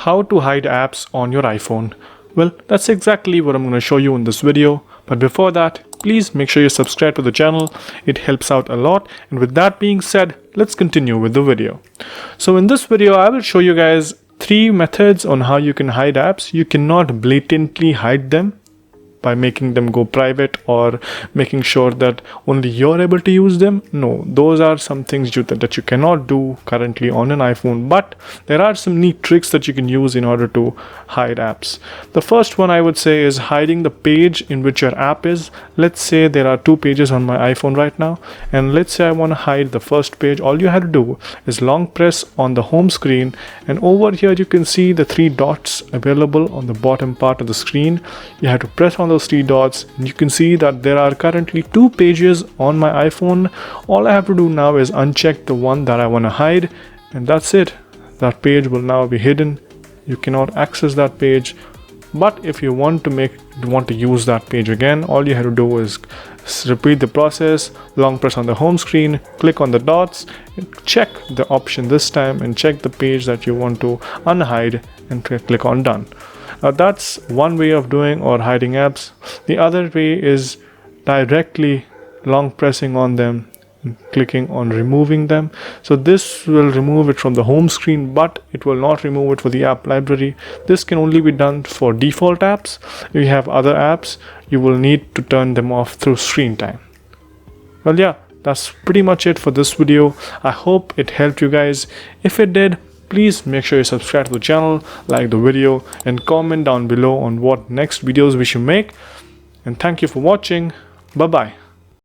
How to hide apps on your iPhone. Well, that's exactly what I'm going to show you in this video. But before that, please make sure you subscribe to the channel. It helps out a lot. And with that being said, let's continue with the video. So in this video, I will show you guys 3 methods on how you can hide apps. You cannot blatantly hide them by making them go private or making sure that only you're able to use them. No, those are some things that you cannot do currently on an iPhone, but there are some neat tricks that you can use in order to hide apps. The first one I would say is hiding the page in which your app is. Let's say there are 2 pages on my iPhone right now, and let's say I want to hide the first page. All you have to do is long press on the home screen, and over here you can see the 3 dots available on the bottom part of the screen. You have to press on those 3 dots, and you can see that there are currently 2 pages on my iPhone. All I have to do now is uncheck the one that I want to hide, and that's it. That page will now be hidden. You cannot access that page. But if you want to use that page again, all you have to do is repeat the process. Long press on the home screen, click on the dots, check the option this time, and check the page that you want to unhide, and click on done. That's one way of doing or hiding apps. The other way is directly long pressing on them and clicking on removing them. So this will remove it from the home screen, but it will not remove it for the app library. This can only be done for default apps. If you have other apps, you will need to turn them off through screen time. Well, yeah, that's pretty much it for this video. I hope it helped you guys. If it did, please make sure you subscribe to the channel, like the video, and comment down below on what next videos we should make. And thank you for watching. Bye bye.